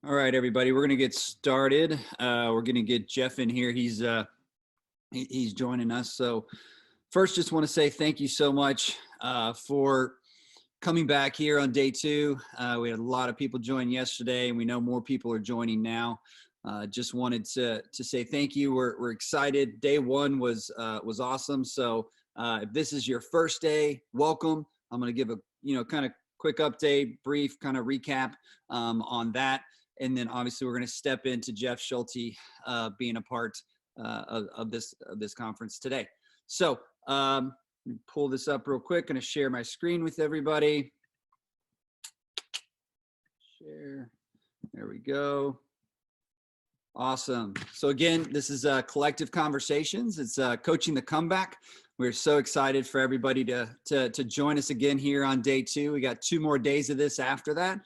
All right, everybody, we're going to get started. We're going to get Jeff in here. He's joining us. So first, just want to say thank you so much for coming back here on day two. We had a lot of people join yesterday, and we know more people are joining now. Just wanted to say thank you. We're excited. Day one was awesome. So if this is your first day, welcome. I'm going to give a kind of quick update, brief kind of recap on that. And then obviously we're going to step into Jeff Schulte being a part of this conference today. So let me pull this up real quick. Going to share my screen with everybody. Share. There we go. Awesome. So again, this is Collective Conversations. It's Coaching the Comeback. We're so excited for everybody to join us again here on day two. We got 2 more days of this after that,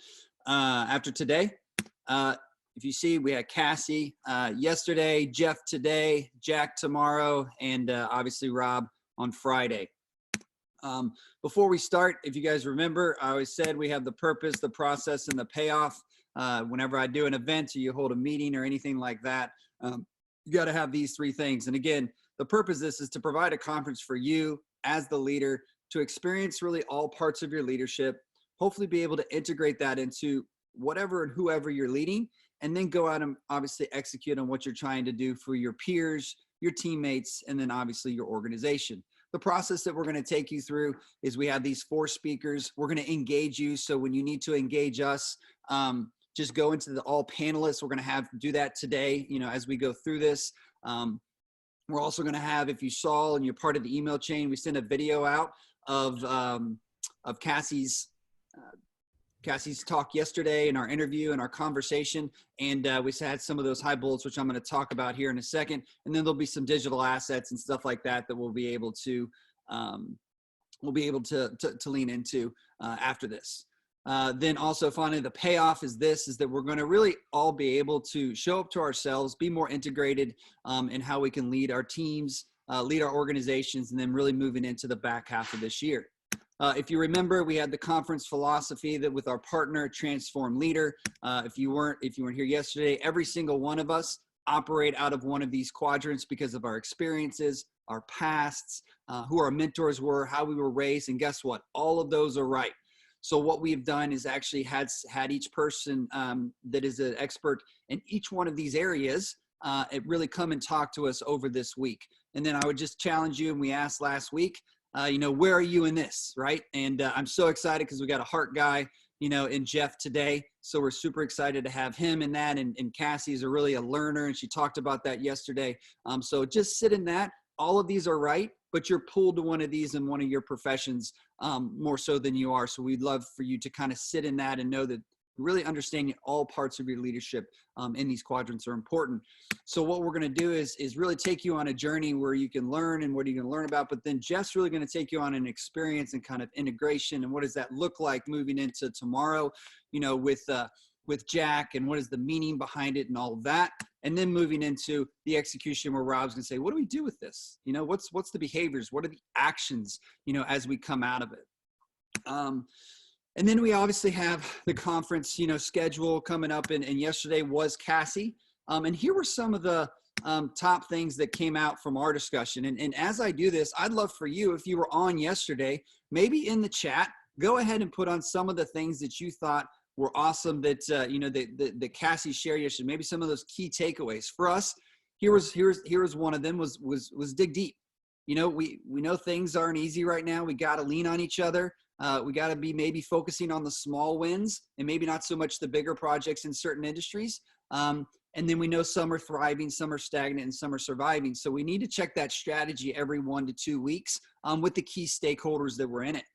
after today. If you see, we had Cassie yesterday, Jeff today, Jack tomorrow, and obviously Rob on Friday. Before we start, if you guys remember, I always said we have the purpose, the process, and the payoff. Whenever I do an event or you hold a meeting or anything like that, you got to have these 3 things. And again, the purpose of this is to provide a conference for you as the leader to experience really all parts of your leadership, hopefully be able to integrate that into whatever and whoever you're leading, and then go out and obviously execute on what you're trying to do for your peers, your teammates, and then obviously your organization. The process that we're going to take you through is we have these 4 speakers. We're going to engage you. So when you need to engage us, just go into the all panelists. We're going to do that today, as we go through this. We're also going to have, if you saw and you're part of the email chain, we sent a video out of Cassie's talk yesterday and our interview and our conversation. And we had some of those high bullets, which I'm going to talk about here in a second. And then there'll be some digital assets and stuff like that we'll be able to lean into after this. Then also finally, the payoff is that we're going to really all be able to show up to ourselves, be more integrated in how we can lead our teams, lead our organizations, and then really moving into the back half of this year. If you remember, we had the conference philosophy that with our partner, Transform Leader. If you weren't here yesterday, every single one of us operate out of one of these quadrants because of our experiences, our pasts, who our mentors were, how we were raised, and guess what? All of those are right. So what we've done is actually had each person that is an expert in each one of these areas really come and talk to us over this week. And then I would just challenge you, and we asked last week, where are you in this, right? And I'm so excited because we got a heart guy, in Jeff today. So we're super excited to have him in that. And Cassie is really a learner, and she talked about that yesterday. So just sit in that. All of these are right, but you're pulled to one of these in one of your professions more so than you are. So we'd love for you to kind of sit in that and know that really understanding all parts of your leadership in these quadrants are important. So what we're going to do is really take you on a journey where you can learn and what are you going to learn about, but then Jeff's really going to take you on an experience and kind of integration and what does that look like moving into tomorrow, with Jack, and what is the meaning behind it and all of that. And then moving into the execution where Rob's going to say, what do we do with this? What's the behaviors? What are the actions, as we come out of it? And then we obviously have the conference, schedule coming up. And yesterday was Cassie. And here were some of the top things that came out from our discussion. And as I do this, I'd love for you, if you were on yesterday, maybe in the chat, go ahead and put on some of the things that you thought were awesome that, that Cassie shared yesterday. Maybe some of those key takeaways for us. Here's one of them was dig deep. We know things aren't easy right now. We got to lean on each other. We got to be maybe focusing on the small wins and maybe not so much the bigger projects in certain industries. And then we know some are thriving, some are stagnant, and some are surviving. So we need to check that strategy every 1 to 2 weeks with the key stakeholders that were in it.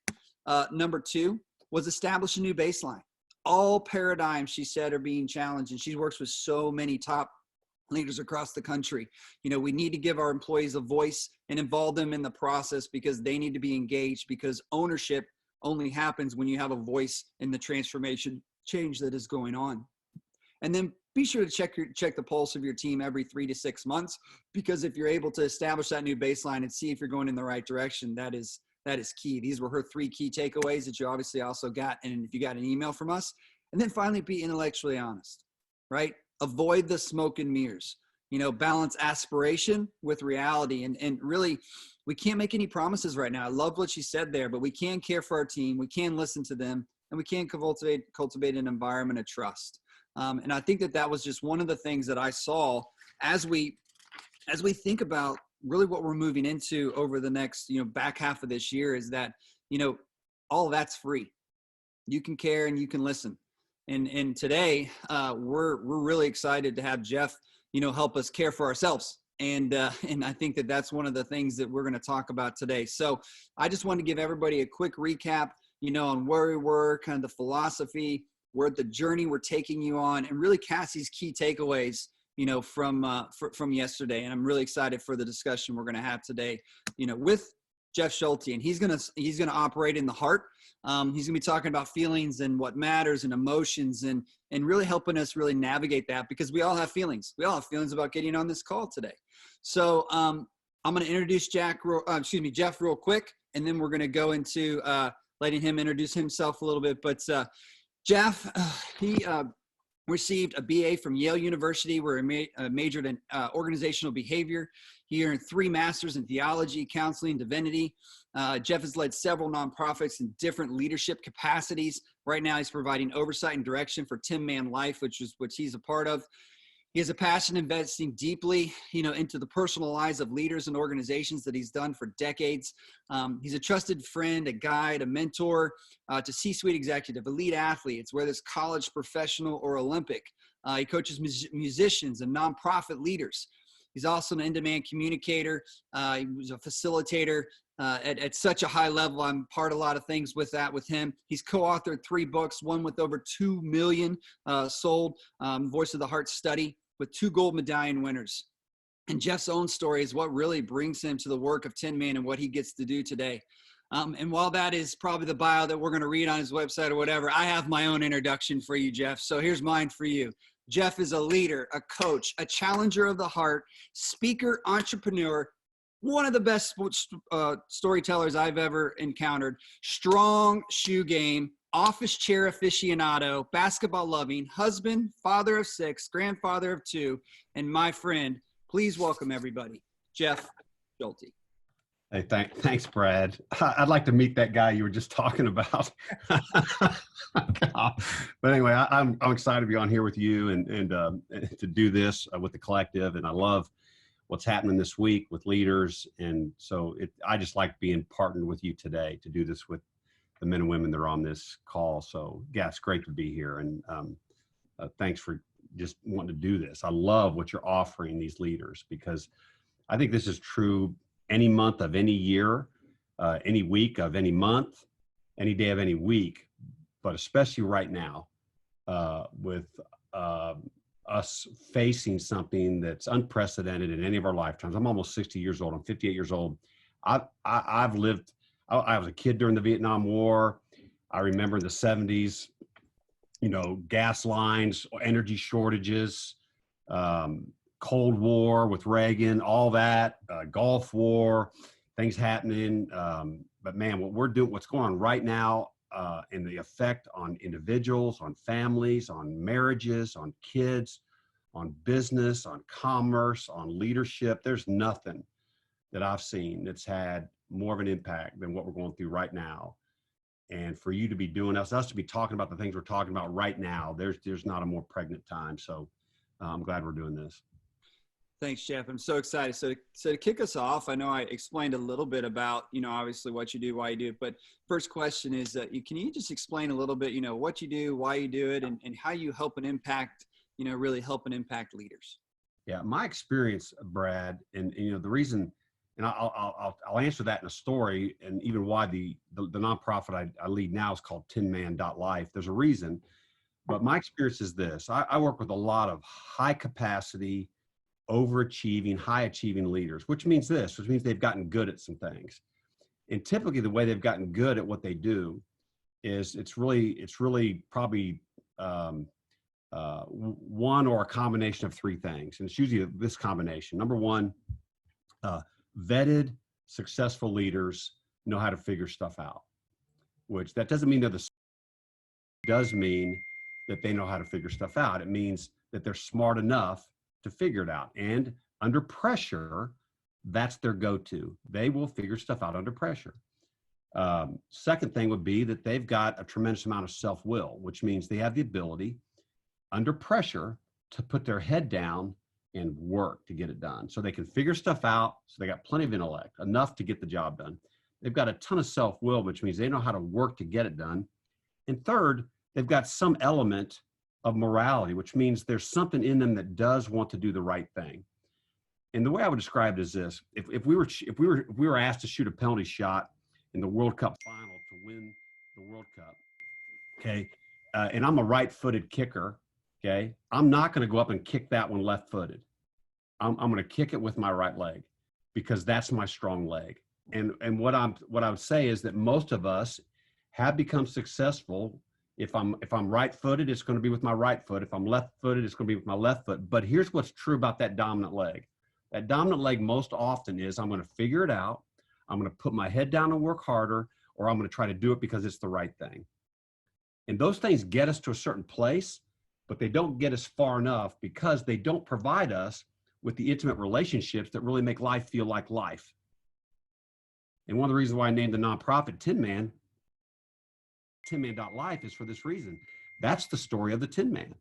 Number 2 was establish a new baseline. All paradigms, she said, are being challenged, and she works with so many top leaders across the country. We need to give our employees a voice and involve them in the process because they need to be engaged, because ownership only happens when you have a voice in the transformation change that is going on. And then be sure to check the pulse of your team every 3 to 6 months, because if you're able to establish that new baseline and see if you're going in the right direction, that is key. These were her 3 key takeaways that you obviously also got, and if you got an email from us. And then finally, be intellectually honest. right? Avoid the smoke and mirrors, balance aspiration with reality. And really, we can't make any promises right now. I love what she said there, but we can care for our team. We can listen to them, and we can cultivate an environment of trust. And I think that was just one of the things that I saw as we think about really what we're moving into over the next, back half of this year, is that, all of that's free. You can care and you can listen. And today we're really excited to have Jeff, help us care for ourselves. And I think that that's one of the things that we're going to talk about today. So I just want to give everybody a quick recap, on where we were, kind of the philosophy, where the journey we're taking you on, and really Cassie's key takeaways, from yesterday. And I'm really excited for the discussion we're going to have today, with Jeff Schulte. And he's going to operate in the heart. He's going to be talking about feelings and what matters and emotions, and really helping us really navigate that, because we all have feelings. We all have feelings about getting on this call today. So I'm going to introduce Jeff real quick, and then we're going to go into letting him introduce himself a little bit. But Jeff, he received a BA from Yale University, where he majored in organizational behavior. He earned 3 masters in theology, counseling, divinity. Jeff has led several nonprofits in different leadership capacities. Right now, he's providing oversight and direction for 10-Man Life, which he's a part of. He has a passion investing deeply, into the personal lives of leaders and organizations that he's done for decades. He's a trusted friend, a guide, a mentor to C-suite executive, elite athletes, whether it's college, professional, or Olympic. He coaches musicians and nonprofit leaders. He's also an in-demand communicator. He was a facilitator at such a high level. I'm part of a lot of things with him. He's co-authored 3 books, one with over 2 million sold, Voice of the Heart study, with 2 gold medallion winners. And Jeff's own story is what really brings him to the work of 10 Man and what he gets to do today. And while that is probably the bio that we're going to read on his website or whatever, I have my own introduction for you, Jeff. So here's mine for you. Jeff is a leader, a coach, a challenger of the heart, speaker, entrepreneur, one of the best storytellers I've ever encountered, strong shoe game, office chair aficionado, basketball loving, husband, father of 6, grandfather of 2, and my friend. Please welcome everybody, Jeff Schulte. Hey, thanks, Brad. I'd like to meet that guy you were just talking about. But anyway, I'm excited to be on here with you and to do this with the collective. And I love what's happening this week with leaders. And so I just like being partnered with you today to do this with the men and women that are on this call. So yeah, it's great to be here. And thanks for just wanting to do this. I love what you're offering these leaders, because I think this is true any month of any year, any week of any month, any day of any week, but especially right now with us facing something that's unprecedented in any of our lifetimes. I'm almost 60 years old. I'm 58 years old. I've lived, I was a kid during the Vietnam War. I remember in the 70s, gas lines, energy shortages, Cold War with Reagan, all that, Gulf War, things happening. But man, what's going on right now, and the effect on individuals, on families, on marriages, on kids, on business, on commerce, on leadership. There's nothing that I've seen that's had more of an impact than what we're going through right now. And for you to be doing us to be talking about the things we're talking about right now, there's not a more pregnant time. So I'm glad we're doing this. Thanks, Jeff. I'm so excited. So to kick us off, I know I explained a little bit about, obviously what you do, why you do it. But first question is, can you just explain a little bit, what you do, why you do it, and how you help and impact, really help and impact leaders? Yeah, my experience, Brad, and the reason, and I'll answer that in a story, and even why the nonprofit I lead now is called 10man.life. There's a reason, but my experience is this. I work with a lot of high capacity, overachieving, high achieving leaders, which means they've gotten good at some things. And typically the way they've gotten good at what they do is it's really probably one or a combination of 3 things. And it's usually this combination. Number one, vetted, successful leaders know how to figure stuff out, which that doesn't mean does mean that they know how to figure stuff out. It means that they're smart enough to figure it out. And under pressure, that's their go-to. They will figure stuff out under pressure. Second thing would be that they've got a tremendous amount of self-will, which means they have the ability under pressure to put their head down and work to get it done. So they can figure stuff out. So they got plenty of intellect, enough to get the job done. They've got a ton of self-will, which means they know how to work to get it done. And third, they've got some element of morality, which means there's something in them that does want to do the right thing. And the way I would describe it is this: if we were asked to shoot a penalty shot in the World Cup final to win the World Cup, okay, and I'm a right-footed kicker, okay, I'm not going to go up and kick that one left-footed. I'm going to kick it with my right leg because that's my strong leg. And what I would say is that most of us have become successful. If I'm right-footed, it's going to be with my right foot. If I'm left-footed, it's going to be with my left foot. But here's what's true about that dominant leg. That dominant leg most often is I'm going to figure it out. I'm going to put my head down and work harder, or I'm going to try to do it because it's the right thing. And those things get us to a certain place, but they don't get us far enough because they don't provide us with the intimate relationships that really make life feel like life. And one of the reasons why I named the nonprofit Tin Man, tinman.life, is for this reason. That's the story of the Tin Man.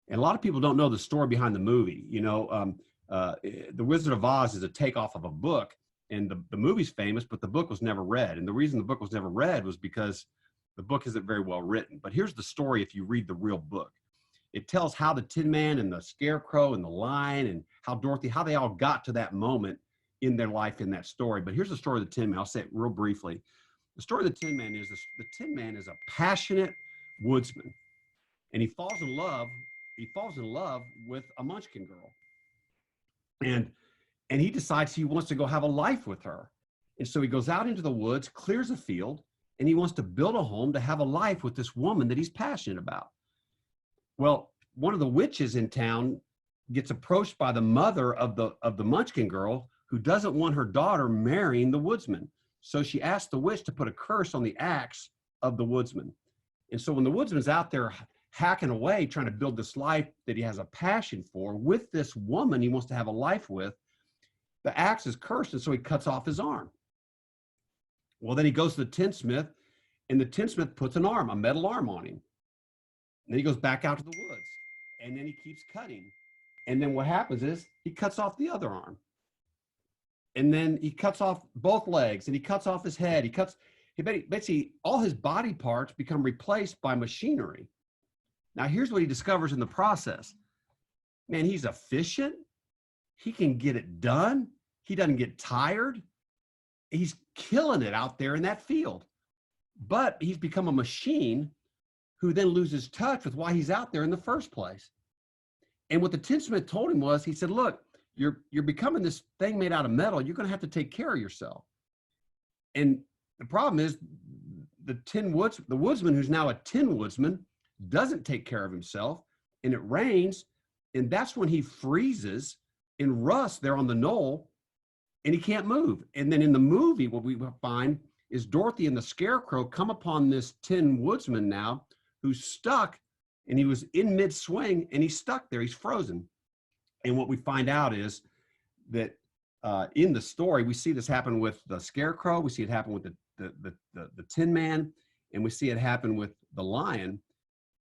And a lot of people don't know the story behind the movie. You know, The Wizard of Oz is a takeoff of a book, and the movie's famous, but the book was never read. And the reason the book was never read was because the book isn't very well written. But here's the story if you read the real book. It tells how the Tin Man and the Scarecrow and the Lion and how Dorothy, how they all got to that moment in their life in that story. But here's the story of the Tin Man. I'll say it real briefly. The story of the Tin Man is this: the Tin Man is a passionate woodsman, and he falls in love with a Munchkin girl. And he decides he wants to go have a life with her. And so he goes out into the woods, clears a field, and he wants to build a home to have a life with this woman that he's passionate about. Well, one of the witches in town gets approached by the mother of the Munchkin girl, who doesn't want her daughter marrying the woodsman. So she asks the witch to put a curse on the axe of the woodsman. And so when the woodsman's out there hacking away, trying to build this life that he has a passion for with this woman he wants to have a life with, the axe is cursed, and so he cuts off his arm. Well, then he goes to the tinsmith, and the tinsmith puts a metal arm on him. And then he goes back out to the woods, and then he keeps cutting. And then what happens is he cuts off the other arm. And then he cuts off both legs, and he cuts off his head. Basically, all his body parts become replaced by machinery. Now, here's what he discovers in the process. Man, he's efficient. He can get it done. He doesn't get tired. He's killing it out there in that field. But he's become a machine who then loses touch with why he's out there in the first place. And what the tinsmith told him was, he said, look, you're becoming this thing made out of metal. You're going to have to take care of yourself. And the problem is the woodsman, who's now a tin woodsman, doesn't take care of himself, and it rains, and that's when he freezes and rusts there on the knoll, and he can't move. And then in the movie, what we find is Dorothy and the Scarecrow come upon this tin woodsman now who's stuck, and he was in mid-swing, and he's stuck there. He's frozen. And what we find out is that in the story, we see this happen with the Scarecrow, we see it happen with the Tin Man, and we see it happen with the Lion.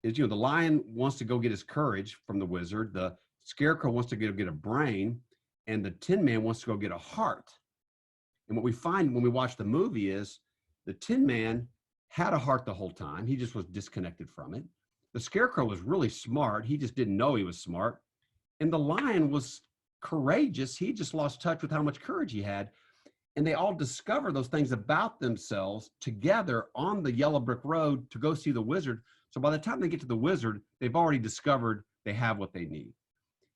Is, the Lion wants to go get his courage from the wizard, the Scarecrow wants to go get a brain, and the Tin Man wants to go get a heart. And what we find when we watch the movie is the Tin Man had a heart the whole time. He just was disconnected from it. The Scarecrow was really smart. He just didn't know he was smart. And the Lion was courageous. He just lost touch with how much courage he had. And they all discover those things about themselves together on the yellow brick road to go see the wizard. So by the time they get to the wizard, they've already discovered they have what they need.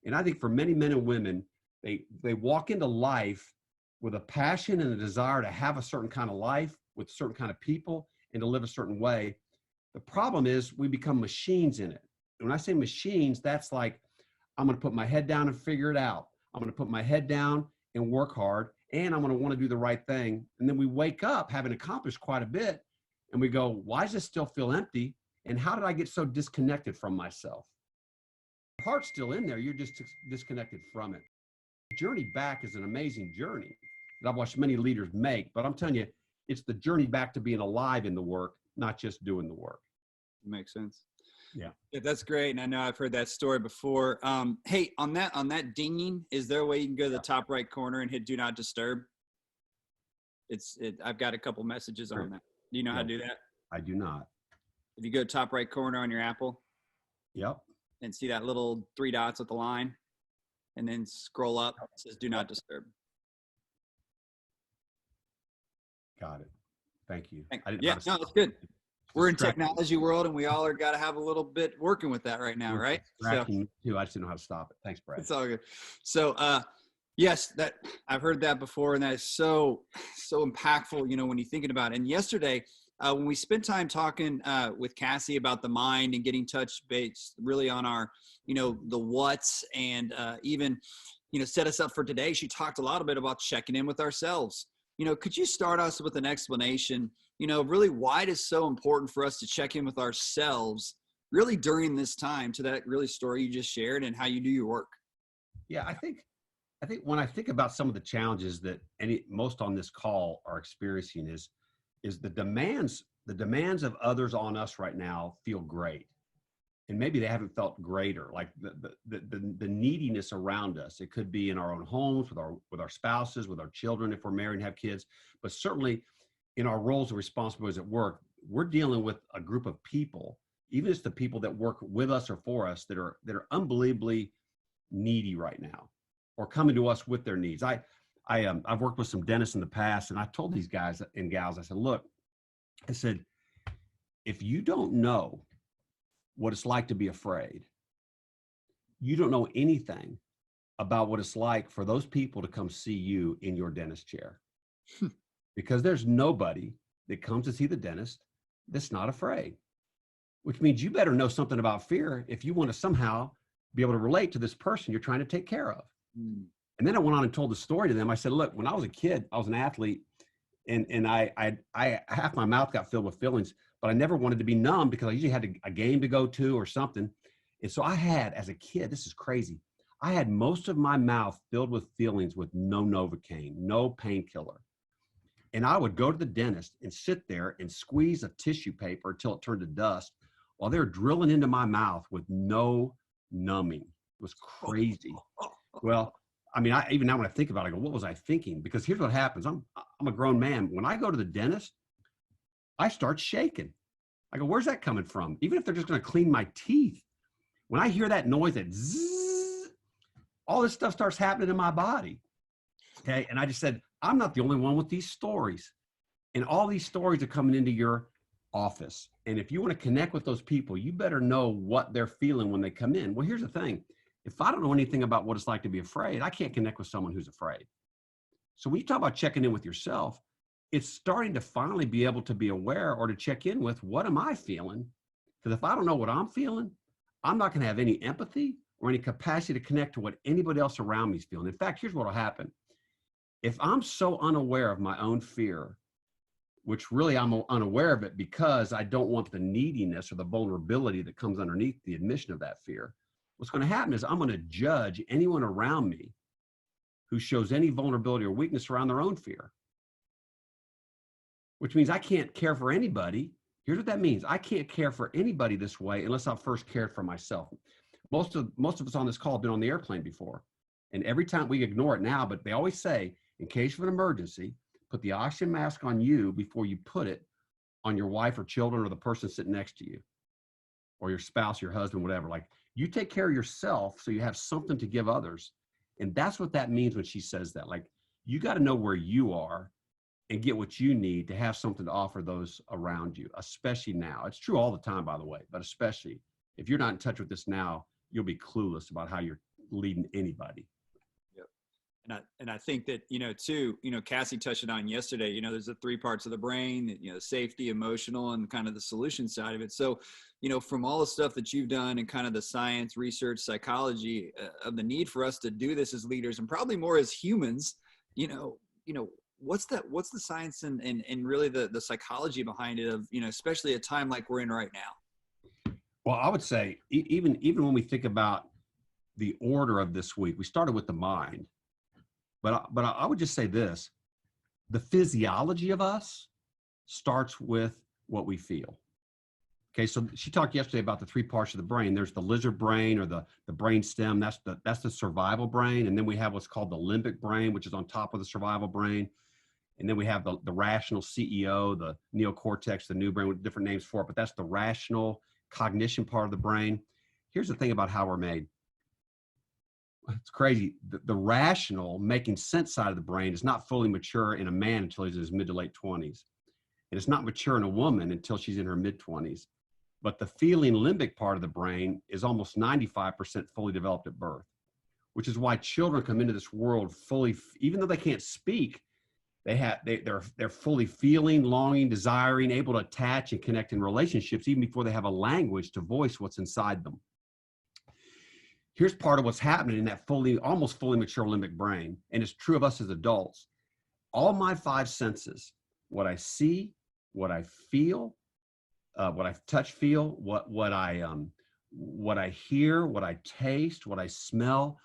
And I think for many men and women, they walk into life with a passion and a desire to have a certain kind of life with a certain kind of people and to live a certain way. The problem is we become machines in it. And when I say machines, that's like, I'm going to put my head down and figure it out. I'm going to put my head down and work hard, and I'm going to want to do the right thing. And then we wake up having accomplished quite a bit, and we go, why does this still feel empty? And how did I get so disconnected from myself? Your heart's still in there. You're just disconnected from it. The journey back is an amazing journey that I've watched many leaders make, but I'm telling you, it's the journey back to being alive in the work, not just doing the work. Makes sense. Yeah. Yeah, that's great. And I know I've heard that story before. Hey, on that dinging, is there a way you can go to the top right corner and hit do not disturb? I've got a couple messages on that. Do you know how to do that? I do not. If you go top right corner on your Apple. Yep. And see that little 3 dots with the line, and then scroll up, it says do not disturb. Got it. Thank you. Yeah, no, it's good. We're in technology world, and we all are got to have a little bit working with that right now, right? So, too. I just didn't know how to stop it. Thanks, Brad. It's all good. So, yes, that I've heard that before, and that is so impactful. You know, when you're thinking about it. And yesterday, when we spent time talking with Cassie about the mind and getting touch base really on our, you know, the what's and even, you know, set us up for today. She talked a lot about checking in with ourselves. You know, could you start us with an explanation, you know, really why it is so important for us to check in with ourselves really during this time, to that really story you just shared and how you do your work? Yeah, I think when I think about some of the challenges that most on this call are experiencing is the demands of others on us right now feel great. And maybe they haven't felt greater, like the neediness around us. It could be in our own homes, with our spouses, with our children, if we're married and have kids, but certainly in our roles and responsibilities at work, we're dealing with a group of people, even if it's the people that work with us or for us, that are unbelievably needy right now, or coming to us with their needs. I've worked with some dentists in the past, and I told these guys and gals, I said, look, I said, if you don't know what it's like to be afraid, you don't know anything about what it's like for those people to come see you in your dentist chair. Because there's nobody that comes to see the dentist that's not afraid, which means you better know something about fear if you want to somehow be able to relate to this person you're trying to take care of. And then I went on and told the story to them. I said, look, when I was a kid, I was an athlete, and I half my mouth got filled with feelings, but I never wanted to be numb because I usually had a game to go to or something. And so I had, as a kid, this is crazy, I had most of my mouth filled with feelings with no Novocaine, no painkiller. And I would go to the dentist and sit there and squeeze a tissue paper until it turned to dust while they were drilling into my mouth with no numbing. It was crazy. Well, I mean, even now when I think about it, I go, what was I thinking? Because here's what happens. I'm a grown man. When I go to the dentist, I start shaking. I go, where's that coming from? Even if they're just going to clean my teeth. When I hear that noise, that zzz, all this stuff starts happening in my body. Okay. And I just said, I'm not the only one with these stories. And all these stories are coming into your office. And if you want to connect with those people, you better know what they're feeling when they come in. Well, here's the thing. If I don't know anything about what it's like to be afraid, I can't connect with someone who's afraid. So when you talk about checking in with yourself, it's starting to finally be able to be aware or to check in with, what am I feeling? Because if I don't know what I'm feeling, I'm not going to have any empathy or any capacity to connect to what anybody else around me is feeling. In fact, here's what will happen. If I'm so unaware of my own fear, which really I'm unaware of it because I don't want the neediness or the vulnerability that comes underneath the admission of that fear, what's going to happen is I'm going to judge anyone around me who shows any vulnerability or weakness around their own fear, which means I can't care for anybody. Here's what that means. I can't care for anybody this way unless I've first cared for myself. Most of us on this call have been on the airplane before. And every time we ignore it now, but they always say, in case of an emergency, put the oxygen mask on you before you put it on your wife or children or the person sitting next to you or your spouse, your husband, whatever. Like, you take care of yourself so you have something to give others. And that's what that means when she says that. Like, you got to know where you are and get what you need to have something to offer those around you, especially now. It's true all the time, by the way, but especially if you're not in touch with this now, you'll be clueless about how you're leading anybody. And I think that, too, Cassie touched it on yesterday, there's the 3 parts of the brain, safety, emotional, and kind of the solution side of it. So, from all the stuff that you've done and kind of the science, research, psychology of the need for us to do this as leaders and probably more as humans, what's the science and really the psychology behind it of, especially a time like we're in right now? Well, I would say even when we think about the order of this week, we started with the mind, but I would just say this: the physiology of us starts with what we feel. Okay, so she talked yesterday about the three parts of the brain. There's the lizard brain, or the brain stem. That's the survival brain, and then we have what's called the limbic brain, which is on top of the survival brain. And then we have the rational CEO, the neocortex, the new brain, with different names for it, but that's the rational cognition part of the brain. Here's the thing about how we're made. It's crazy. The rational, making sense side of the brain is not fully mature in a man until he's in his mid to late 20s. And it's not mature in a woman until she's in her mid 20s. But the feeling limbic part of the brain is almost 95% fully developed at birth, which is why children come into this world fully, even though they can't speak, they're fully feeling, longing, desiring, able to attach and connect in relationships even before they have a language to voice what's inside them. Here's part of what's happening in that almost fully mature limbic brain, and it's true of us as adults. All my five senses, what I see, what I feel, what I touch, feel, what I hear, what I taste, what I smell,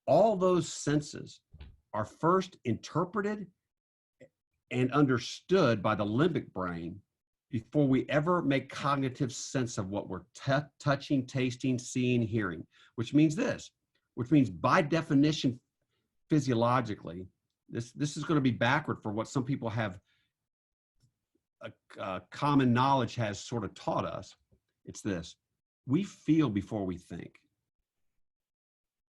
all those senses are first interpreted and understood by the limbic brain before we ever make cognitive sense of what we're touching, tasting, seeing, hearing, which means by definition, physiologically, this is going to be backward for what some people have common knowledge has sort of taught us. It's this: we feel before we think.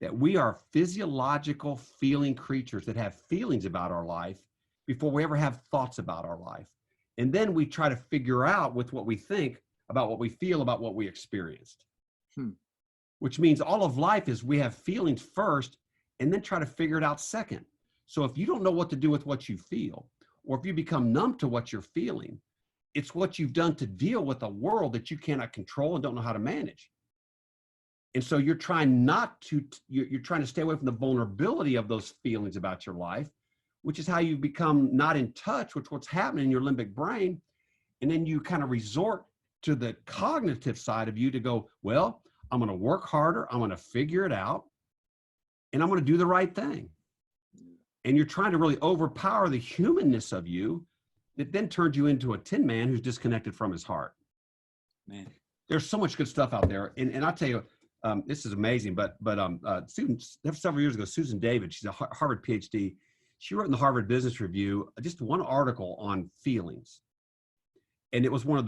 That we are physiological feeling creatures that have feelings about our life before we ever have thoughts about our life. And then we try to figure out with what we think about what we feel about what we experienced. Which means all of life is we have feelings first and then try to figure it out second. So if you don't know what to do with what you feel, or if you become numb to what you're feeling, it's what you've done to deal with a world that you cannot control and don't know how to manage. And so you're trying you're trying to stay away from the vulnerability of those feelings about your life, which is how you become not in touch with what's happening in your limbic brain. And then you kind of resort to the cognitive side of you to go, well, I'm going to work harder. I'm going to figure it out, and I'm going to do the right thing. And you're trying to really overpower the humanness of you that then turns you into a tin man who's disconnected from his heart. Man, there's so much good stuff out there. And I'll tell you, this is amazing, but several years ago, Susan David, she's a Harvard PhD. She wrote in the Harvard Business Review just one article on feelings. And it was one of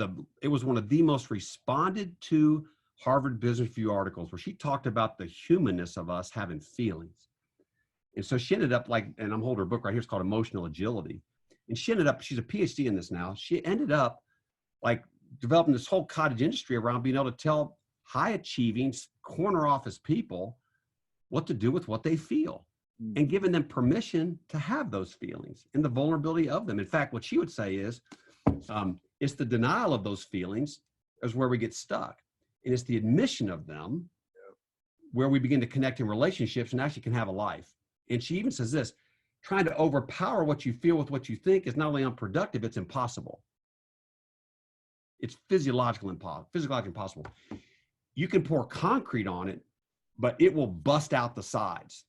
the most responded to Harvard Business Review articles, where she talked about the humanness of us having feelings. And so she ended up and I'm holding her book right here, it's called Emotional Agility. And she's a PhD in this now. She ended up developing this whole cottage industry around being able to tell high achieving corner office people what to do with what they feel, and giving them permission to have those feelings and the vulnerability of them. In fact, what she would say is, it's the denial of those feelings is where we get stuck. And it's the admission of them where we begin to connect in relationships and actually can have a life. And she even says this: trying to overpower what you feel with what you think is not only unproductive, it's impossible. It's physiologically impossible. You can pour concrete on it, but it will bust out the sides.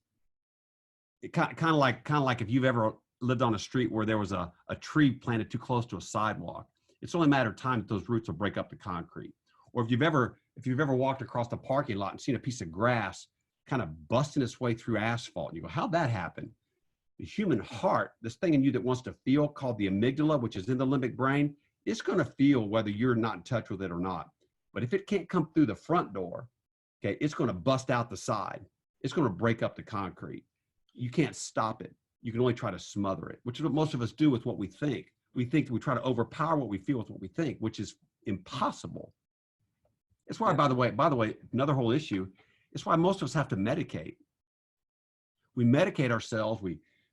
It kind of like if you've ever lived on a street where there was a tree planted too close to a sidewalk. It's only a matter of time that those roots will break up the concrete. Or if you've ever walked across the parking lot and seen a piece of grass kind of busting its way through asphalt, and you go, how'd that happen? The human heart, this thing in you that wants to feel, called the amygdala, which is in the limbic brain, it's going to feel whether you're not in touch with it or not. But if it can't come through the front door, okay, it's going to bust out the side. It's going to break up the concrete. You can't stop it. You can only try to smother it, which is what most of us do with what we think. We try to overpower what we feel with what we think, which is impossible. It's why, by the way, another whole issue, it's why most of us have to medicate. We medicate ourselves,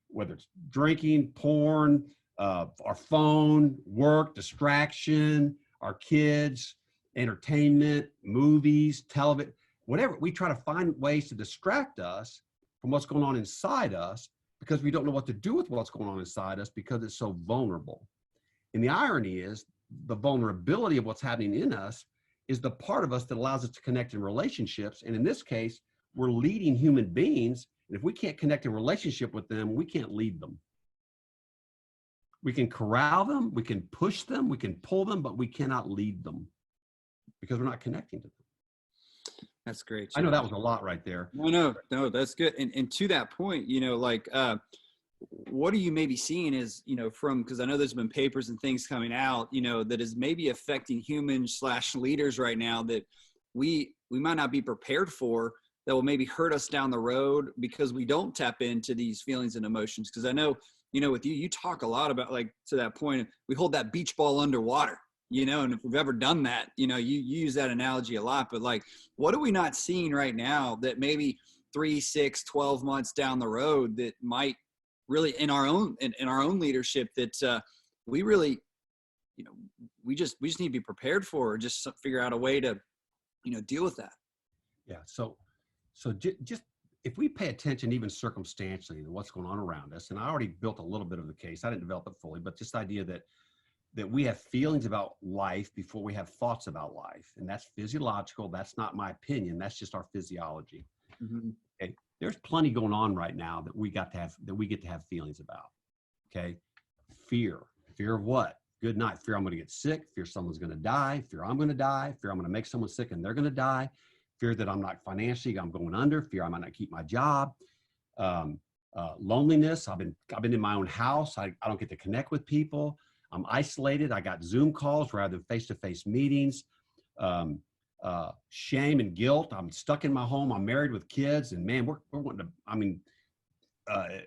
whether it's drinking, porn, our phone, work, distraction, our kids, entertainment, movies, television, whatever. We try to find ways to distract us from what's going on inside us, because we don't know what to do with what's going on inside us because it's so vulnerable. And the irony is the vulnerability of what's happening in us is the part of us that allows us to connect in relationships. And in this case, we're leading human beings. And if we can't connect in relationship with them, we can't lead them. We can corral them, we can push them, we can pull them, but we cannot lead them because we're not connecting to them. That's great. I know that was a lot right there. No, that's good. And to that point, like, what are you maybe seeing is, from, because I know there's been papers and things coming out, that is maybe affecting humans / leaders right now that we might not be prepared for, that will maybe hurt us down the road because we don't tap into these feelings and emotions. Because I know, with you talk a lot about, like, to that point, we hold that beach ball underwater, and if we've ever done that, you use that analogy a lot, but like, what are we not seeing right now that maybe 3, 6, 12 months down the road that might really in our own leadership that we really, we just need to be prepared for, or just figure out a way to, deal with that. Yeah. So just, if we pay attention even circumstantially to what's going on around us, and I already built a little bit of the case, I didn't develop it fully, but just the idea that we have feelings about life before we have thoughts about life. And that's physiological. That's not my opinion. That's just our physiology. Mm-hmm. Okay. There's plenty going on right now that we get to have feelings about. Okay. Fear of what? Good night. Fear I'm going to get sick. Fear someone's going to die. Fear I'm going to die. Fear I'm going to make someone sick and they're going to die. Fear that I'm not financially, I'm going under. Fear I might not keep my job. Loneliness. I've been in my own house. I don't get to connect with people. I'm isolated. I got Zoom calls rather than face-to-face meetings. Shame and guilt. I'm stuck in my home. I'm married with kids, and man, we're wanting to.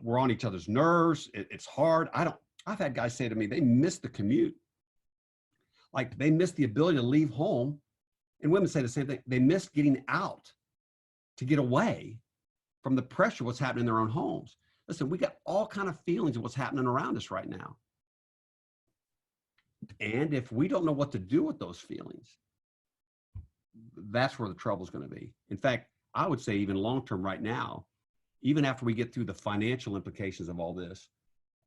We're on each other's nerves. It's hard. I've had guys say to me they miss the commute. Like they miss the ability to leave home. And women say the same thing. They miss getting out to get away from the pressure of what's happening in their own homes. Listen, we got all kind of feelings of what's happening around us right now. And if we don't know what to do with those feelings, that's where the trouble is going to be. In fact, I would say even long-term right now, even after we get through the financial implications of all this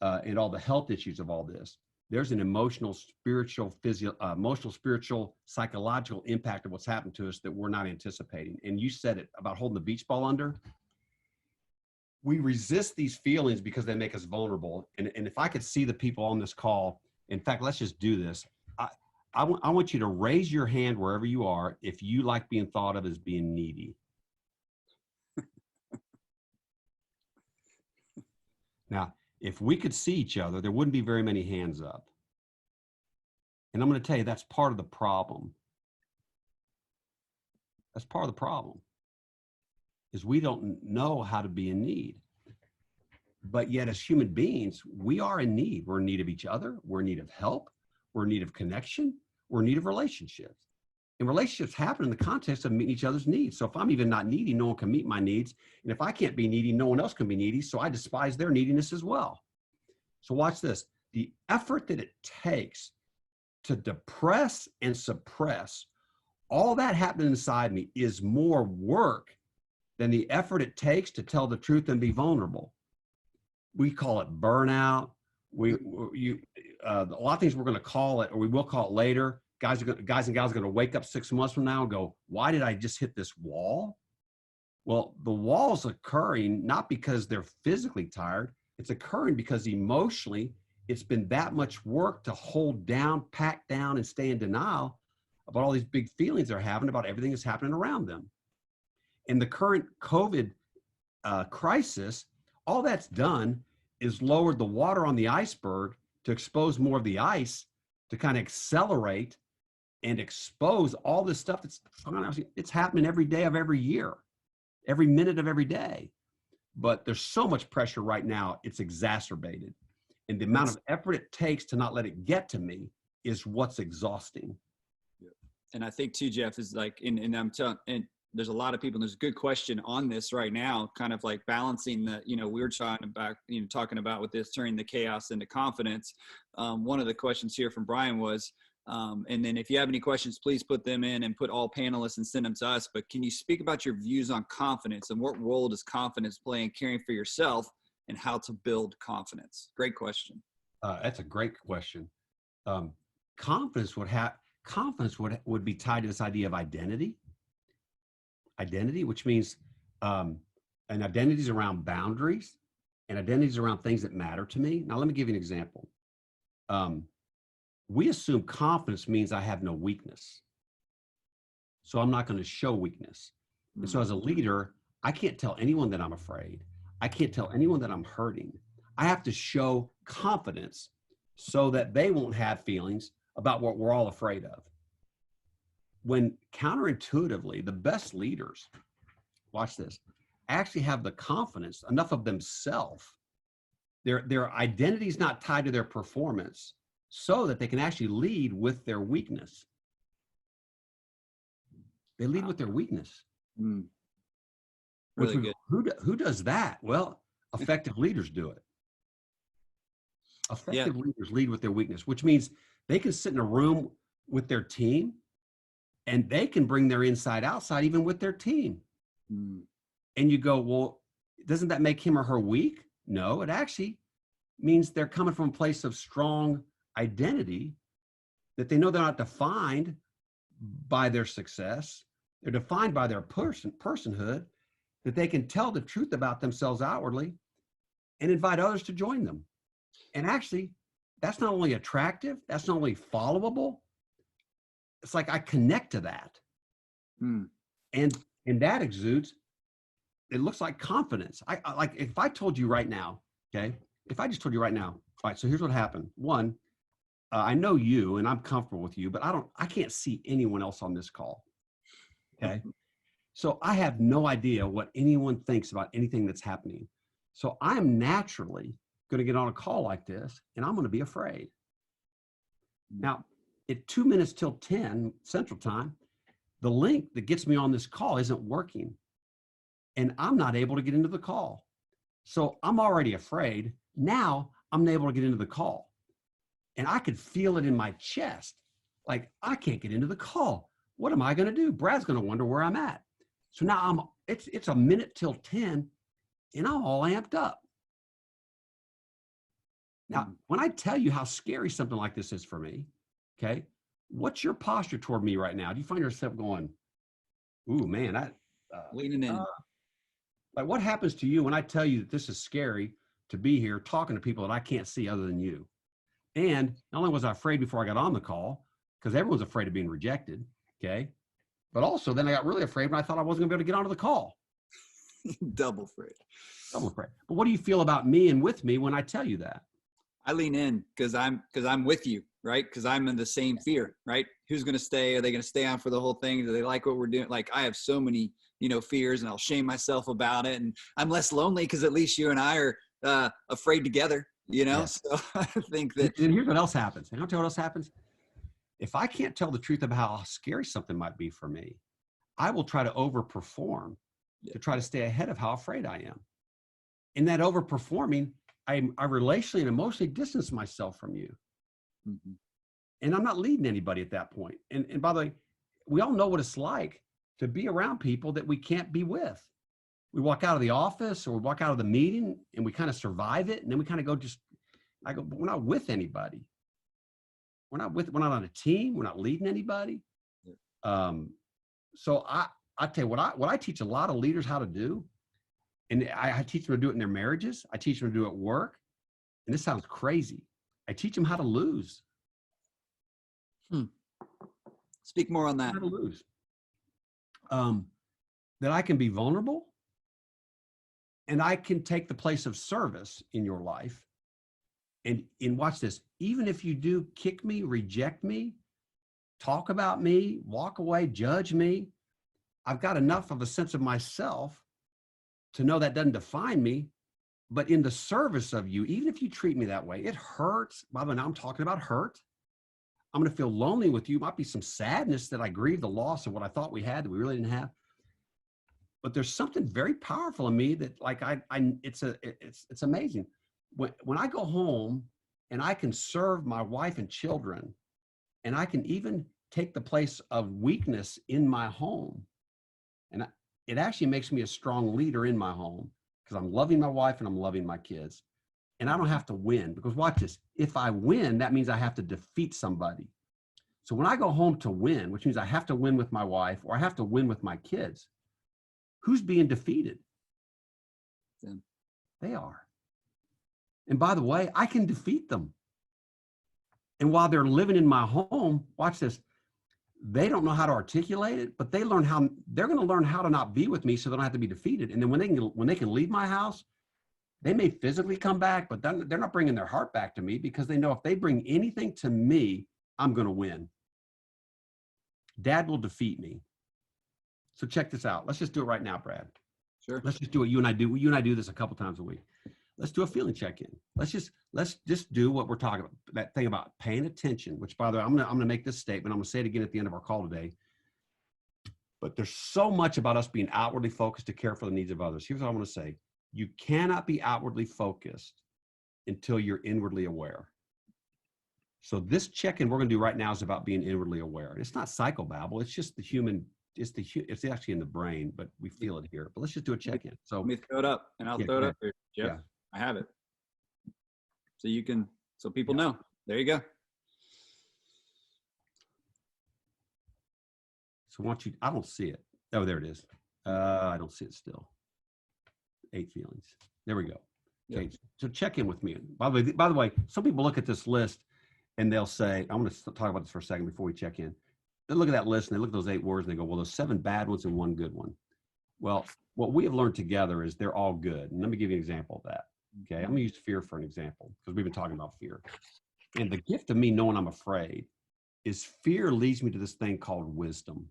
and all the health issues of all this, there's an emotional, spiritual, psychological impact of what's happened to us that we're not anticipating. And you said it about holding the beach ball under. We resist these feelings because they make us vulnerable. And if I could see the people on this call, in fact, let's just do this. I want you to raise your hand wherever you are if you like being thought of as being needy. Now, if we could see each other, there wouldn't be very many hands up. And I'm going to tell you, that's part of the problem. That's part of the problem, is we don't know how to be in need. But yet as human beings, we are in need. We're in need of each other. We're in need of help. We're in need of connection. We're in need of relationships. And relationships happen in the context of meeting each other's needs. So if I'm even not needy, no one can meet my needs. And if I can't be needy, no one else can be needy. So I despise their neediness as well. So watch this. The effort that it takes to depress and suppress all that happening inside me is more work than the effort it takes to tell the truth and be vulnerable. We call it burnout. A lot of things we're going to call it, or we will call it later. Guys and gals are going to wake up 6 months from now and go, why did I just hit this wall? Well, the wall's occurring not because they're physically tired. It's occurring because emotionally, it's been that much work to hold down, pack down, and stay in denial about all these big feelings they're having about everything that's happening around them. And the current COVID crisis, all that's done is lowered the water on the iceberg to expose more of the ice, to kind of accelerate and expose all this stuff that's it's happening every day of every year, every minute of every day. But there's so much pressure right now, it's exacerbated. And the amount of effort it takes to not let it get to me is what's exhausting. And I think too, Jeff, is like, and I'm telling, and there's a lot of people, and there's a good question on this right now, kind of like balancing the, we were talking about with this, turning the chaos into confidence. One of the questions here from Brian was, and then if you have any questions, please put them in and put all panelists and send them to us. But can you speak about your views on confidence and what role does confidence play in caring for yourself and how to build confidence? Great question. That's a great question. Confidence confidence would be tied to this idea of identity, which means and identities around boundaries and identities around things that matter to me. Now, let me give you an example. We assume confidence means I have no weakness. So I'm not going to show weakness. And so as a leader, I can't tell anyone that I'm afraid. I can't tell anyone that I'm hurting. I have to show confidence so that they won't have feelings about what we're all afraid of. When counterintuitively, the best leaders, watch this, actually have the confidence, enough of themselves, their identity is not tied to their performance, so that they can actually lead with their weakness. They lead with their weakness. Really good. Who does that? Well, effective leaders do it. Effective leaders lead with their weakness, which means they can sit in a room with their team and they can bring their inside outside even with their team. And you go, well, doesn't that make him or her weak? No, it actually means they're coming from a place of strong identity, that they know they're not defined by their success. They're defined by their personhood, that they can tell the truth about themselves outwardly and invite others to join them. And actually, that's not only attractive, that's not only followable, it's like I connect to that. And that exudes, it looks like confidence. I like, if I told you right now, okay, if I just told you right now, all right, so here's what happened. One, I know you and I'm comfortable with you, but I can't see anyone else on this call. Okay. So I have no idea what anyone thinks about anything that's happening. So I'm naturally going to get on a call like this and I'm going to be afraid. Now, at 2 minutes till 10 Central Time, the link that gets me on this call isn't working and I'm not able to get into the call. So I'm already afraid. Now I'm not able to get into the call. And I could feel it in my chest. Like, I can't get into the call. What am I going to do? Brad's going to wonder where I'm at. So now it's a minute till 10 and I'm all amped up. Now, when I tell you how scary something like this is for me, okay, what's your posture toward me right now? Do you find yourself going, ooh, man, leaning in? Like, what happens to you when I tell you that this is scary to be here talking to people that I can't see other than you? And not only was I afraid before I got on the call, because everyone's afraid of being rejected, okay? But also then I got really afraid when I thought I wasn't gonna be able to get onto the call. Double afraid. Double afraid. But what do you feel about me and with me when I tell you that? I lean in because I'm with you, right? Because I'm in the same fear, right? Who's going to stay? Are they going to stay on for the whole thing? Do they like what we're doing? Like, I have so many, fears, and I'll shame myself about it. And I'm less lonely because at least you and I are afraid together, Yes. So I think that. And here's what else happens. And I'll tell you what else happens. If I can't tell the truth about how scary something might be for me, I will try to overperform to try to stay ahead of how afraid I am. In that overperforming, I relationally and emotionally distance myself from you. And I'm not leading anybody at that point. And by the way, we all know what it's like to be around people that we can't be with. We walk out of the office or we walk out of the meeting and we kind of survive it. And then we kind of go but we're not with anybody. We're not on a team. We're not leading anybody. So I tell you what I teach a lot of leaders how to do. And I teach them to do it in their marriages. I teach them to do it at work. And this sounds crazy. I teach them how to lose. Speak more on that. How to lose. That I can be vulnerable and I can take the place of service in your life. And watch this, even if you do kick me, reject me, talk about me, walk away, judge me, I've got enough of a sense of myself to know that doesn't define me, but in the service of you, even if you treat me that way, it hurts. By the way, now I'm talking about hurt. I'm going to feel lonely with you. Might be some sadness that I grieve the loss of what I thought we had that we really didn't have. But there's something very powerful in me that, like, it's amazing. When I go home and I can serve my wife and children, and I can even take the place of weakness in my home, and it actually makes me a strong leader in my home because I'm loving my wife and I'm loving my kids. And I don't have to win, because watch this. If I win, that means I have to defeat somebody. So when I go home to win, which means I have to win with my wife or I have to win with my kids, who's being defeated? Them. They are. And by the way, I can defeat them. And while they're living in my home, watch this, they don't know how to articulate it, but they're going to learn how to not be with me so they don't have to be defeated. And then when they can leave my house, they may physically come back, but they're not bringing their heart back to me because they know if they bring anything to me, I'm going to win. Dad will defeat me. So check this out. Let's just do it right now, Brad. Sure. Let's just do what you and I do. You and I do this a couple times a week. Let's do a feeling check-in. Let's just do what we're talking about. That thing about paying attention, which by the way, I'm gonna make this statement. I'm gonna say it again at the end of our call today. But there's so much about us being outwardly focused to care for the needs of others. Here's what I want to say. You cannot be outwardly focused until you're inwardly aware. So this check-in we're going to do right now is about being inwardly aware. It's not psychobabble. It's just the human. It's actually in the brain, but we feel it here. But let's just do a check-in. So let me throw it up, and I'll throw it up here, Jeff. Yeah. I have it. So people know. There you go. So I don't see it. Oh, there it is. I don't see it still. 8 feelings. There we go. Okay. Yep. So check in with me. By the way, some people look at this list and they'll say, I'm going to talk about this for a second before we check in. They look at that list and they look at those 8 words and they go, well, there's 7 bad ones and 1 good one. Well, what we have learned together is they're all good. And let me give you an example of that. Okay. I'm going to use fear for an example because we've been talking about fear. And the gift of me knowing I'm afraid is fear leads me to this thing called wisdom.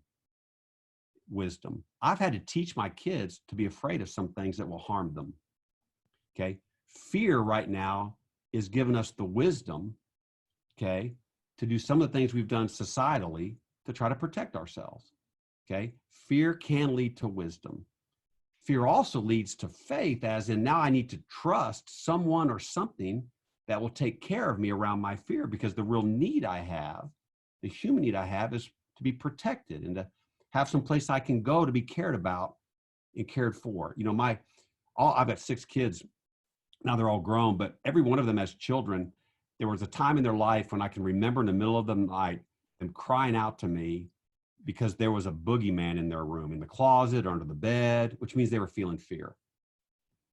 Wisdom. I've had to teach my kids to be afraid of some things that will harm them. Okay. Fear right now is giving us the wisdom, okay, to do some of the things we've done societally to try to protect ourselves. Okay. Fear can lead to wisdom. Fear also leads to faith, as in now I need to trust someone or something that will take care of me around my fear, because the real need I have, the human need I have, is to be protected and to have some place I can go to be cared about and cared for. You know, I've got 6 kids. Now they're all grown, but every one of them as children, there was a time in their life when I can remember in the middle of the night them crying out to me because there was a boogeyman in their room, in the closet or under the bed, which means they were feeling fear.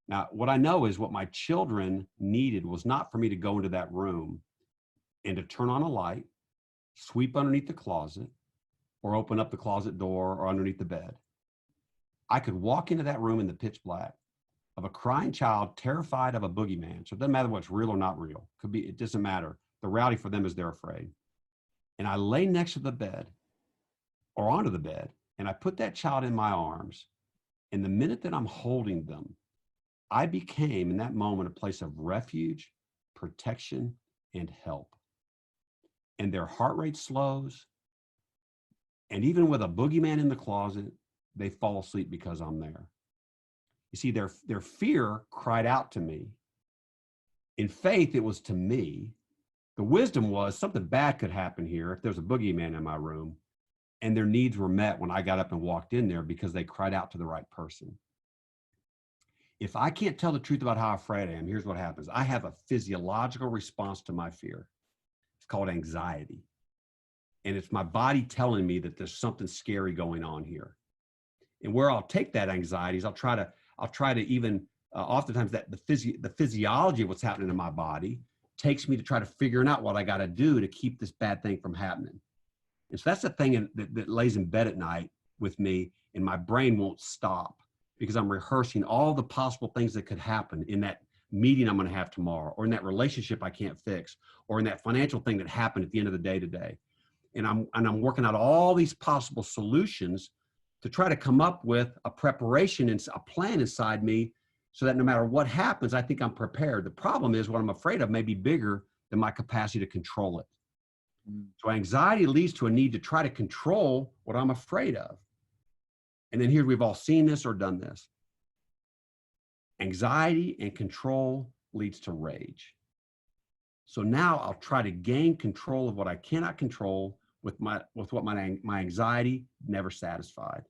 Now, what I know is what my children needed was not for me to go into that room and to turn on a light, sweep underneath the closet, or open up the closet door or underneath the bed. I could walk into that room in the pitch black of a crying child terrified of a boogeyman. So it doesn't matter what's real or not real. It doesn't matter. The reality for them is they're afraid. And I lay next to the bed or onto the bed, and I put that child in my arms. And the minute that I'm holding them, I became in that moment a place of refuge, protection, and help. And their heart rate slows. And even with a boogeyman in the closet, they fall asleep because I'm there. You see, their fear cried out to me. In faith, it was to me. The wisdom was something bad could happen here if there's a boogeyman in my room. And their needs were met when I got up and walked in there because they cried out to the right person. If I can't tell the truth about how afraid I am, here's what happens. I have a physiological response to my fear. It's called anxiety. And it's my body telling me that there's something scary going on here. And where I'll take that anxiety is I'll try to even, oftentimes that the physiology of what's happening in my body takes me to try to figure out what I got to do to keep this bad thing from happening. And so that's the thing that lays in bed at night with me, and my brain won't stop because I'm rehearsing all the possible things that could happen in that meeting I'm going to have tomorrow, or in that relationship I can't fix, or in that financial thing that happened at the end of the day today. And I'm working out all these possible solutions to try to come up with a preparation and a plan inside me so that no matter what happens, I think I'm prepared. The problem is what I'm afraid of may be bigger than my capacity to control it. So anxiety leads to a need to try to control what I'm afraid of. And then here we've all seen this or done this. Anxiety and control leads to rage. So now I'll try to gain control of what I cannot control with what my anxiety never satisfied,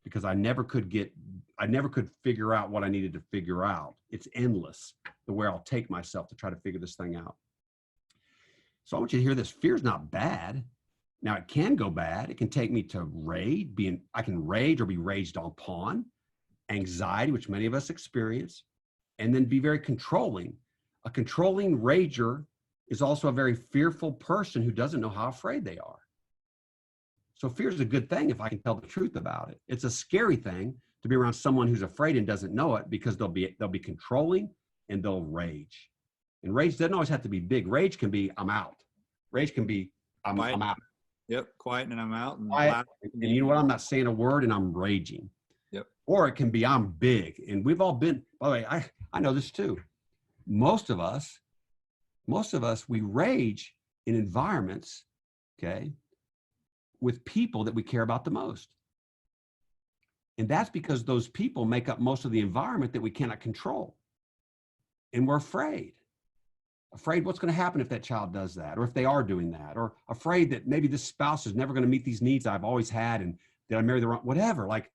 because I never could figure out what I needed to figure out. It's endless the way I'll take myself to try to figure this thing out. So I want you to hear this. Fear is not bad. Now it can go bad. It can take me to rage, I can rage or be raged upon, anxiety, which many of us experience, and then be very controlling. A controlling rager is also a very fearful person who doesn't know how afraid they are. So fear is a good thing if I can tell the truth about it. It's a scary thing to be around someone who's afraid and doesn't know it, because they'll be controlling and they'll rage. And rage doesn't always have to be big. Rage can be, I'm out. Rage can be, I'm out. Yep. Quiet and I'm out. And Quiet, and you know what? I'm not saying a word and I'm raging. Yep. Or it can be, I'm big. And we've all been, by the way, I know this too. Most of us, we rage in environments, okay, with people that we care about the most. And that's because those people make up most of the environment that we cannot control. And we're afraid what's going to happen if that child does that, or if they are doing that, or afraid that maybe this spouse is never going to meet these needs I've always had, and did I marry the wrong, whatever. Like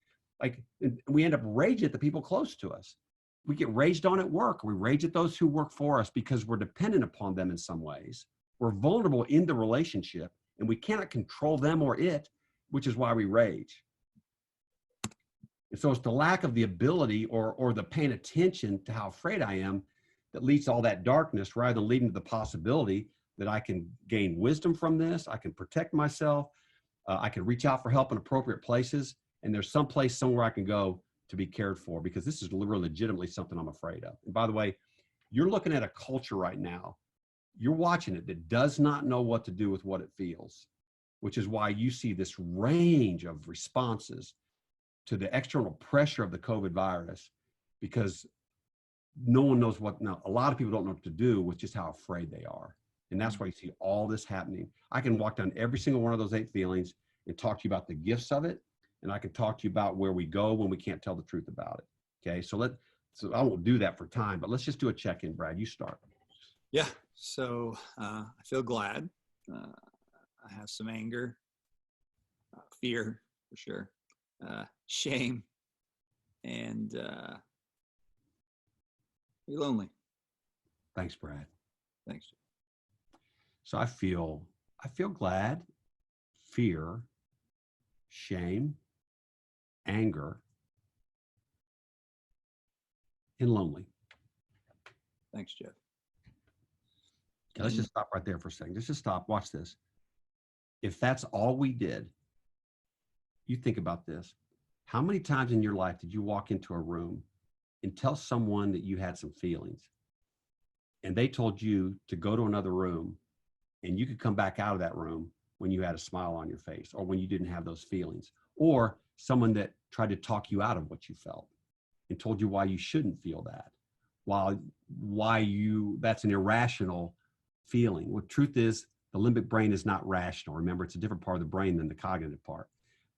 we end up raging at the people close to us. We get raged on at work. We rage at those who work for us because we're dependent upon them in some ways. We're vulnerable in the relationship, and we cannot control them or it, which is why we rage. And so it's the lack of the ability or the paying attention to how afraid I am that leads to all that darkness, rather than leading to the possibility that I can gain wisdom from this. I can protect myself. I can reach out for help in appropriate places. And there's some place somewhere I can go to be cared for, because this is legitimately something I'm afraid of. And by the way, you're looking at a culture right now, you're watching it, that does not know what to do with what it feels, which is why you see this range of responses to the external pressure of the COVID virus, because no one knows a lot of people don't know what to do with just how afraid they are. And that's why you see all this happening. I can walk down every single one of those 8 feelings and talk to you about the gifts of it. And I can talk to you about where we go when we can't tell the truth about it. Okay. So I won't do that for time, but let's just do a check-in. Brad, you start. Yeah. So I feel glad. I have some anger, fear for sure, shame, and you're lonely. Thanks, Brad. Thanks. So I feel glad, fear, shame, anger, and lonely. Thanks, Jeff. Okay, let's just stop right there for a second. Just stop. Watch this. If that's all we did, you think about this. How many times in your life did you walk into a room and tell someone that you had some feelings, and they told you to go to another room, and you could come back out of that room when you had a smile on your face, or when you didn't have those feelings, or someone that tried to talk you out of what you felt and told you why you shouldn't feel that, that's an irrational feeling. What truth is, the limbic brain is not rational. Remember, it's a different part of the brain than the cognitive part.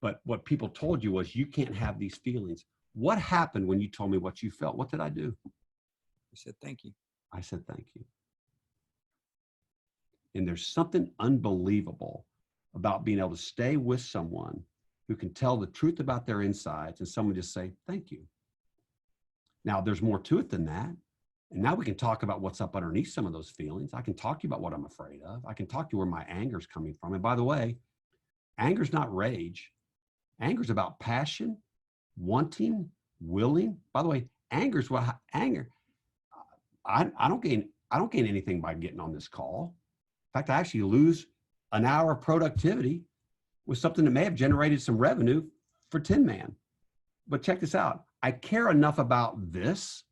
But what people told you was, you can't have these feelings. What happened when you told me what you felt? What did I do? You said, thank you. I said, thank you. And there's something unbelievable about being able to stay with someone who can tell the truth about their insides, and someone just say, thank you. Now, there's more to it than that. And now we can talk about what's up underneath some of those feelings. I can talk to you about what I'm afraid of. I can talk to you where my anger is coming from. And by the way, anger is not rage. Anger is about passion, wanting, willing. By the way, I don't gain anything by getting on this call. In fact, I actually lose an hour of productivity with something that may have generated some revenue for Tin Man. But check this out. I care enough about this.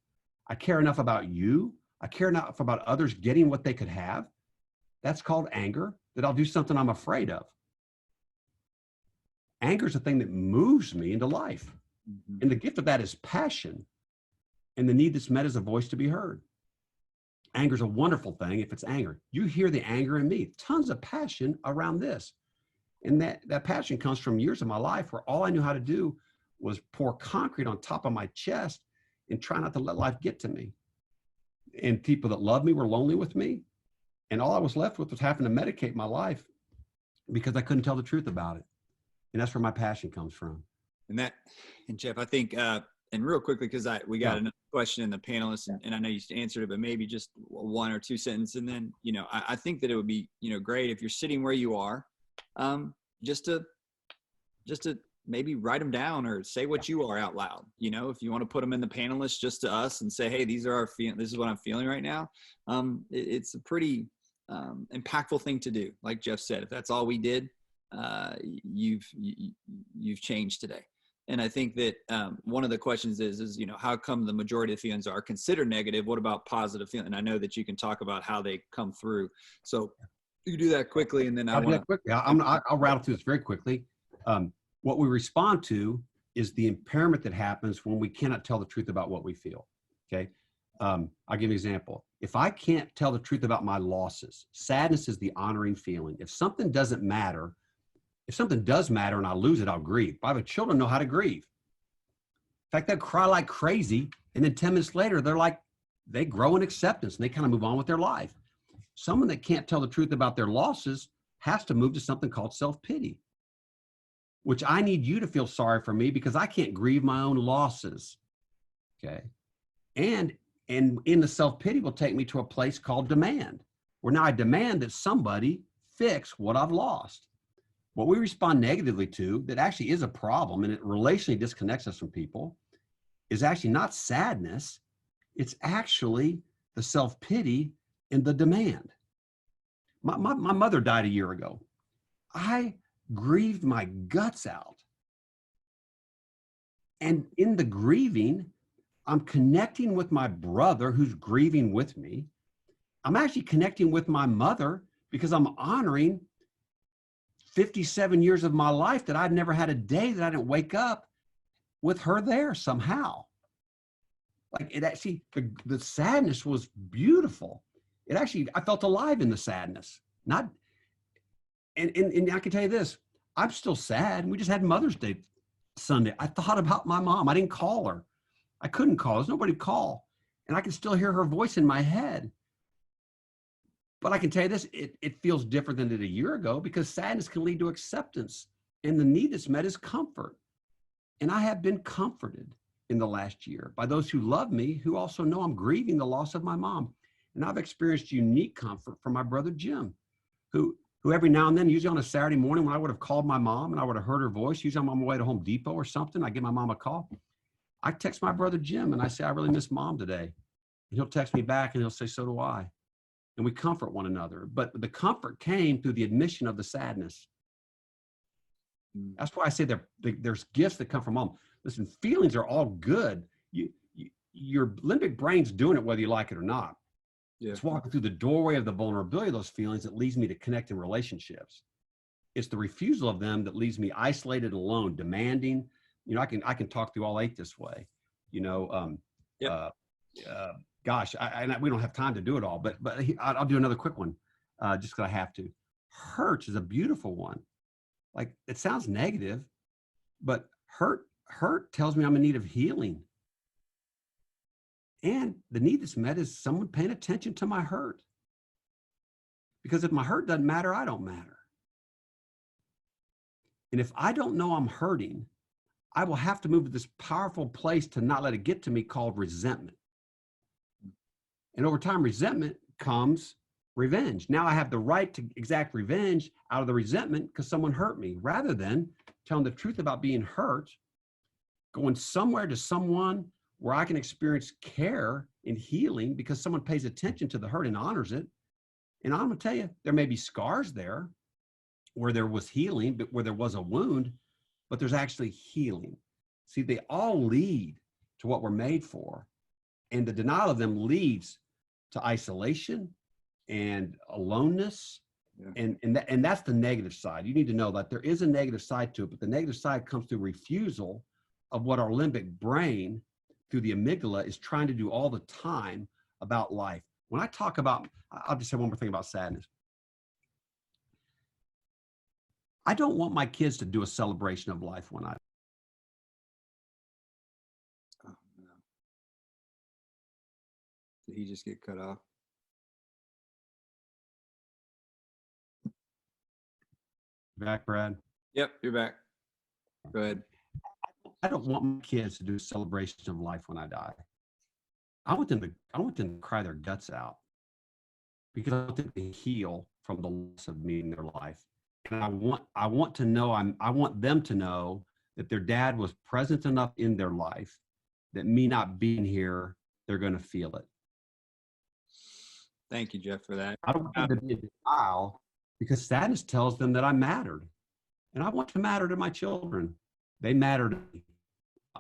I care enough about you. I care enough about others getting what they could have. That's called anger, that I'll do something I'm afraid of. Anger is the thing that moves me into life. Mm-hmm. And the gift of that is passion, and the need that's met is a voice to be heard. Anger is a wonderful thing if it's anger. You hear the anger in me. Tons of passion around this. And that passion comes from years of my life where all I knew how to do was pour concrete on top of my chest and try not to let life get to me. And people that loved me were lonely with me. And all I was left with was having to medicate my life because I couldn't tell the truth about it. And that's where my passion comes from. And Jeff, I think, and real quickly, because we got another question in the panelists, and I know you answered it, but maybe just 1 or 2 sentences. And then, I think that it would be, great if you're sitting where you are just to maybe write them down or say what you are out loud. You know, if you want to put them in the panelists just to us and say, hey, these are our this is what I'm feeling right now. It's a pretty impactful thing to do. Like Jeff said, if that's all we did, you've changed today. And I think that one of the questions is, you know, how come the majority of feelings are considered negative? What about positive feelings? And I know that you can talk about how they come through. So you do that quickly, and then I'll do that quickly. I'll rattle through this very quickly. What we respond to is the impairment that happens when we cannot tell the truth about what we feel. Okay. I'll give you an example. If I can't tell the truth about my losses, sadness is the honoring feeling. If something doesn't matter, if something does matter and I lose it, I'll grieve. But children know how to grieve. In fact, they'll cry like crazy. And then 10 minutes later, they grow in acceptance and they kind of move on with their life. Someone that can't tell the truth about their losses has to move to something called self-pity, which I need you to feel sorry for me because I can't grieve my own losses. Okay. And in the self-pity will take me to a place called demand, where now I demand that somebody fix what I've lost. What we respond negatively to that actually is a problem and it relationally disconnects us from people is actually not sadness. It's actually the self-pity and the demand. My mother died a year ago. I grieved my guts out. And in the grieving, I'm connecting with my brother who's grieving with me. I'm actually connecting with my mother because I'm honoring 57 years of my life that I've never had a day that I didn't wake up with her there somehow. Like it actually, the sadness was beautiful. It actually, I felt alive in the sadness. And I can tell you this, I'm still sad. We just had Mother's Day Sunday. I thought about my mom. I didn't call her. I couldn't call. There's nobody to call. And I can still hear her voice in my head. But I can tell you this, it feels different than it did a year ago because sadness can lead to acceptance. And the need that's met is comfort. And I have been comforted in the last year by those who love me, who also know I'm grieving the loss of my mom. And I've experienced unique comfort from my brother, Jim, who every now and then, usually on a Saturday morning when I would have called my mom and I would have heard her voice, usually I'm on my way to Home Depot or something, I give my mom a call. I text my brother, Jim, and I say, I really miss mom today. And he'll text me back and he'll say, so do I. And we comfort one another. But the comfort came through the admission of the sadness. That's why I say there's gifts that come from mom. Listen, feelings are all good. Your limbic brain's doing it whether you like it or not. Yeah. It's walking through the doorway of the vulnerability of those feelings that leads me to connect in relationships. It's the refusal of them that leaves me isolated, alone, demanding. You know, I can talk through all 8 this way. You know, gosh, we don't have time to do it all, but I'll do another quick one, just because I have to. Hurts is a beautiful one. Like it sounds negative, but hurt tells me I'm in need of healing. And the need that's met is someone paying attention to my hurt. Because if my hurt doesn't matter, I don't matter. And if I don't know I'm hurting, I will have to move to this powerful place to not let it get to me called resentment. And over time, resentment comes revenge. Now I have the right to exact revenge out of the resentment because someone hurt me, rather than telling the truth about being hurt, going somewhere to someone where I can experience care and healing because someone pays attention to the hurt and honors it. And I'm going to tell you, there may be scars there where there was healing, but where there was a wound, but there's actually healing. See, they all lead to what we're made for. And the denial of them leads to isolation and aloneness. Yeah. And that's the negative side. You need to know that there is a negative side to it, but the negative side comes through refusal of what our limbic brain through the amygdala is trying to do all the time about life. When I talk about, I'll just say one more thing about sadness. I don't want my kids to do a celebration of life when I. Oh, no. Did he just get cut off? Back, Brad? Yep, you're back. Go ahead. I don't want my kids to do a celebration of life when I die. I want them to cry their guts out because I want them to heal from the loss of me in their life. And I want to know, I want them to know that their dad was present enough in their life that me not being here, they're going to feel it. Thank you, Jeff, for that. I don't want them to be in denial, because sadness tells them that I mattered. And I want to matter to my children. They matter to me.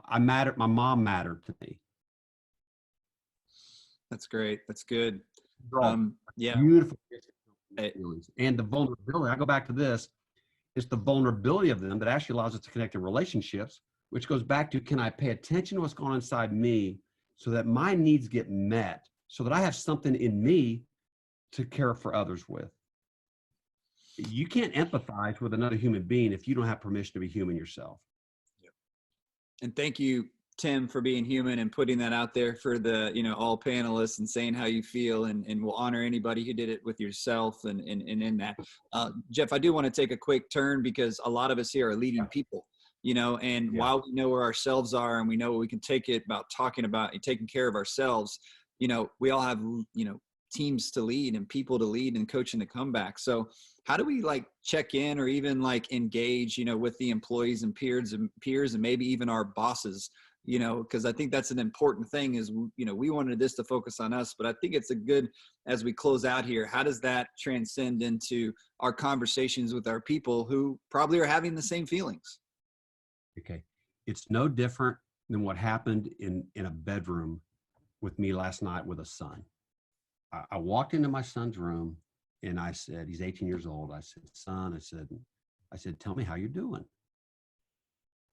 I mattered. My mom mattered to me. That's great. That's good. Yeah. Beautiful feelings. And the vulnerability, I go back to this, it's the vulnerability of them that actually allows us to connect in relationships, which goes back to, can I pay attention to what's going on inside me so that my needs get met, so that I have something in me to care for others with? You can't empathize with another human being if you don't have permission to be human yourself. And thank you, Tim, for being human and putting that out there for the, all panelists, and saying how you feel, and we'll honor anybody who did it with yourself and in that. Jeff, I do want to take a quick turn, because a lot of us here are leading people, and while we know where ourselves are and we know what we can take it about talking about and taking care of ourselves, we all have, teams to lead and people to lead and coaching the comeback. So how do we check in or even engage, with the employees and peers and maybe even our bosses, because I think that's an important thing is, we wanted this to focus on us, but I think it's a good, as we close out here, how does that transcend into our conversations with our people who probably are having the same feelings? Okay. It's no different than what happened in a bedroom with me last night with a son. I walked into my son's room and I said, he's 18 years old. I said, son, I said, tell me how you're doing.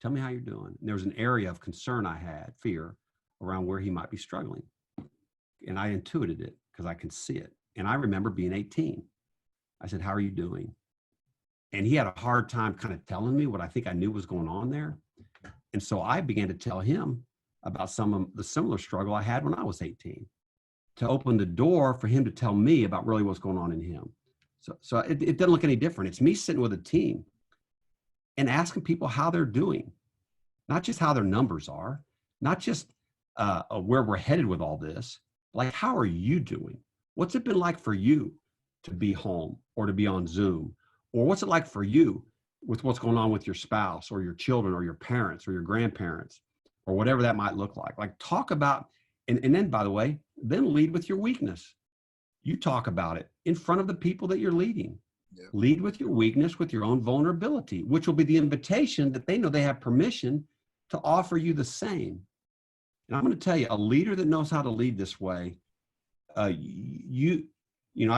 Tell me how you're doing. And there was an area of concern I had, fear, around where he might be struggling. And I intuited it because I can see it. And I remember being 18. I said, how are you doing? And he had a hard time kind of telling me what I think I knew was going on there. And so I began to tell him about some of the similar struggle I had when I was 18, to open the door for him to tell me about really what's going on in him. So it doesn't look any different. It's me sitting with a team and asking people how they're doing, not just how their numbers are, not just where we're headed with all this. Like, how are you doing? What's it been like for you to be home or to be on Zoom? Or what's it like for you with what's going on with your spouse or your children or your parents or your grandparents or whatever that might look like? Like, talk about, and then, by the way, then lead with your weakness. You talk about it in front of the people that you're leading. Yeah. Lead with your weakness, with your own vulnerability, which will be the invitation that they know they have permission to offer you the same. And I'm going to tell you, a leader that knows how to lead this way, I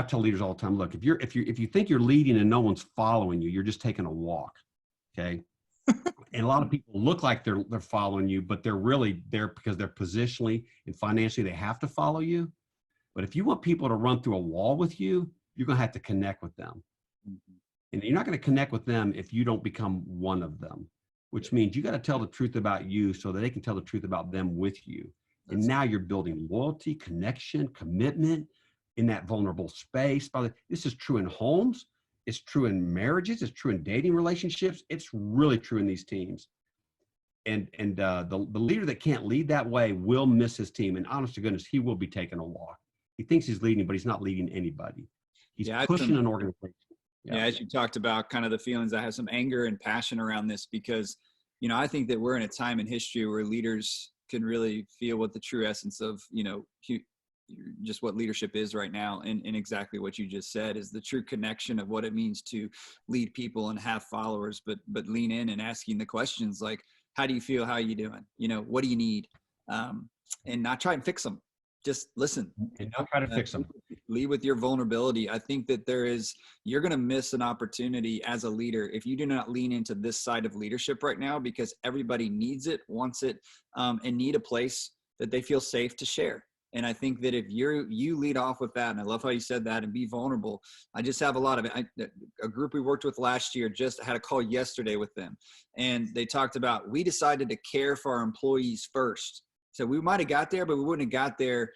tell leaders all the time, look, if you think you're leading and no one's following you, you're just taking a walk. Okay. And a lot of people look like they're following you, but they're really there because they're positionally and financially, they have to follow you. But if you want people to run through a wall with you, you're going to have to connect with them. Mm-hmm. And you're not going to connect with them if you don't become one of them, which means you got to tell the truth about you so that they can tell the truth about them with you. And now you're building loyalty, connection, commitment in that vulnerable space. By the way, this is true in homes. It's true in marriages. It's true in dating relationships. It's really true in these teams. And the leader that can't lead that way will miss his team. And honest to goodness, he will be taking a walk. He thinks he's leading, but he's not leading anybody. He's pushing an organization. Yeah, as you talked about kind of the feelings, I have some anger and passion around this because, I think that we're in a time in history where leaders can really feel what the true essence of, just what leadership is right now. And exactly what you just said is the true connection of what it means to lead people and have followers, but lean in and asking the questions like, how do you feel? How are you doing? What do you need? And not try and fix them. Just listen. And not try to fix them. Lead with your vulnerability. I think that you're going to miss an opportunity as a leader if you do not lean into this side of leadership right now, because everybody needs it, wants it, and need a place that they feel safe to share. And I think that if you lead off with that, and I love how you said that, and be vulnerable. I just have a lot of it. A group we worked with last year, just had a call yesterday with them, and they talked about, we decided to care for our employees first. So we might've got there, but we wouldn't have got there,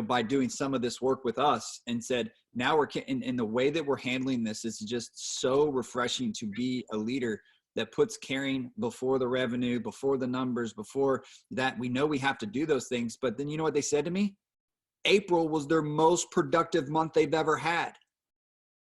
by doing some of this work with us, and said, now in the way that we're handling this is just so refreshing to be a leader that puts caring before the revenue, before the numbers, before that. We know we have to do those things. But then you know what they said to me? April was their most productive month they've ever had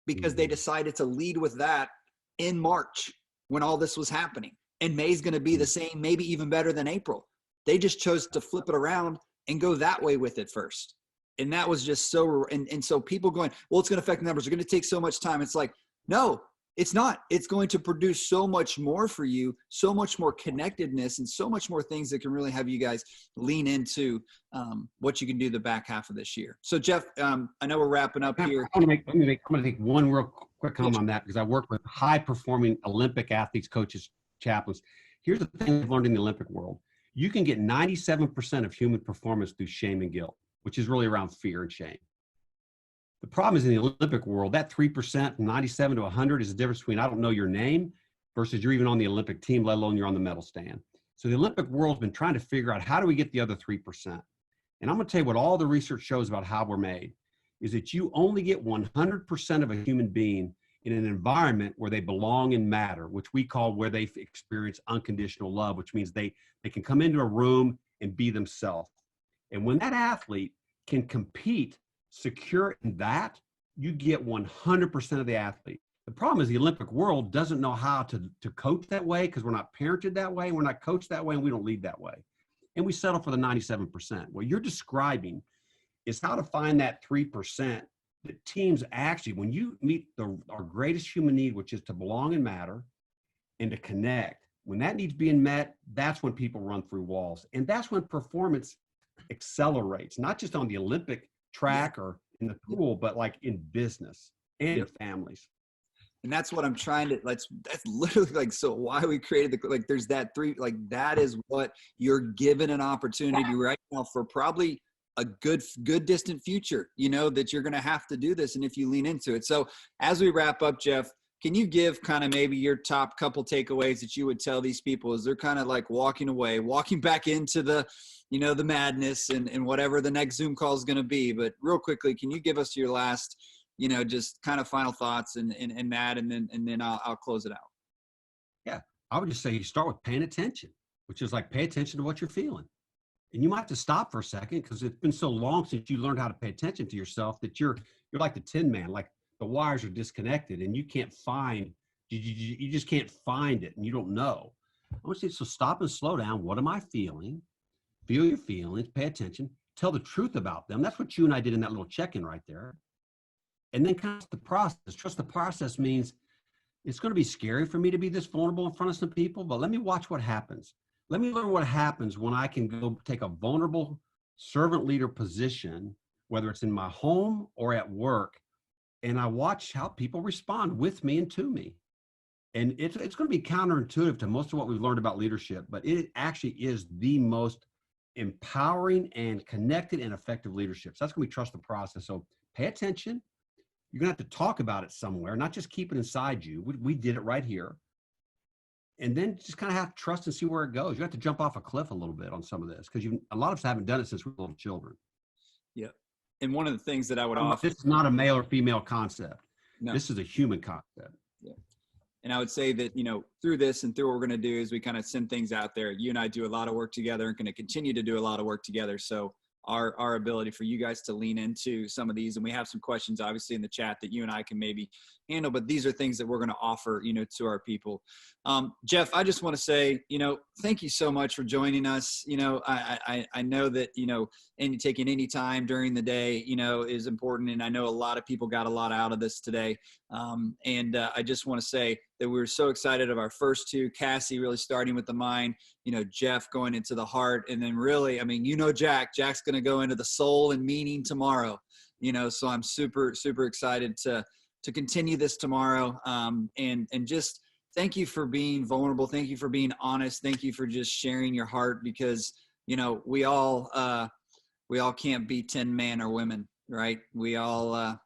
because they decided to lead with that in March when all this was happening. And May's going to be the same, maybe even better than April. They just chose to flip it around and go that way with it first. And that was just so, and so people going, well, it's going to affect the numbers. It's going to take so much time. It's like, no, it's not. It's going to produce so much more for you, so much more connectedness, and so much more things that can really have you guys lean into what you can do the back half of this year. So Jeff, I know we're wrapping up here. I'm going to make one real quick comment on that, because I work with high performing Olympic athletes, coaches, chaplains. Here's the thing I've learned in the Olympic world. You can get 97% of human performance through shame and guilt, which is really around fear and shame. The problem is in the Olympic world, that 3% from 97 to 100 is the difference between I don't know your name versus you're even on the Olympic team, let alone you're on the medal stand. So the Olympic world's been trying to figure out, how do we get the other 3%? And I'm going to tell you what all the research shows about how we're made is that you only get 100% of a human being in an environment where they belong and matter, which we call where they experience unconditional love, which means they can come into a room and be themselves. And when that athlete can compete secure in that, you get 100% of the athlete. The problem is the Olympic world doesn't know how to coach that way, because we're not parented that way, we're not coached that way, and we don't lead that way. And we settle for the 97%. What you're describing is how to find that 3% that teams actually, when you meet our greatest human need, which is to belong and matter and to connect, when that needs being met, that's when people run through walls. And that's when performance accelerates, not just on the Olympic track or in the pool, but like in business and in families. And that's what I'm trying to, that's literally like, so why we created there's that that is what you're given an opportunity right now for probably a good distant future, that you're going to have to do this. And if you lean into it. So as we wrap up, Jeff, can you give kind of maybe your top couple takeaways that you would tell these people as they're kind of like walking back into the, the madness and whatever the next Zoom call is going to be. But real quickly, can you give us your last, just kind of final thoughts and Matt, and then I'll close it out. Yeah. I would just say you start with paying attention, which is like, pay attention to what you're feeling. And you might have to stop for a second, because it's been so long since you learned how to pay attention to yourself that you're like the Tin Man, like the wires are disconnected and you can't find, you just can't find it and you don't know. I want you to, so stop and slow down. What am I feeling? Feel your feelings, pay attention, tell the truth about them. That's what you and I did in that little check-in right there. And then trust the process. Trust the process means it's going to be scary for me to be this vulnerable in front of some people, but let me watch what happens. Let me learn what happens when I can go take a vulnerable servant leader position, whether it's in my home or at work, and I watch how people respond with me and to me. And it's going to be counterintuitive to most of what we've learned about leadership, but it actually is the most empowering and connected and effective leadership. So that's going to be trust the process. So pay attention. You're going to have to talk about it somewhere, not just keep it inside you. We did it right here. And then just kind of have to trust and see where it goes. You have to jump off a cliff a little bit on some of this, because a lot of us haven't done it since we were little children. Yeah. And one of the things that I would offer. This is not a male or female concept. No. This is a human concept. Yeah. And I would say that, through this and through what we're going to do is we kind of send things out there. You and I do a lot of work together and going to continue to do a lot of work together. So our ability for you guys to lean into some of these, and we have some questions obviously in the chat that you and I can maybe handle, but these are things that we're going to offer, to our people. Jeff, I just want to say, thank you so much for joining us. I know that, and taking any time during the day, is important. And I know a lot of people got a lot out of this today. I just want to say that we were so excited of our first two, Cassie really starting with the mind, Jeff going into the heart, and then really, Jack's going to go into the soul and meaning tomorrow, so I'm super, super excited to continue this tomorrow. And just thank you for being vulnerable. Thank you for being honest. Thank you for just sharing your heart, because, we all can't be 10 men or women, right? We all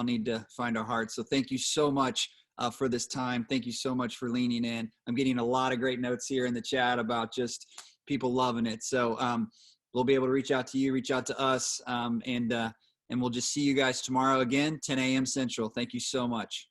need to find our hearts. So thank you so much for this time. Thank you so much for leaning in. I'm getting a lot of great notes here in the chat about just people loving it. So we'll be able to reach out to you, reach out to us, and we'll just see you guys tomorrow again, 10 a.m. Central. Thank you so much.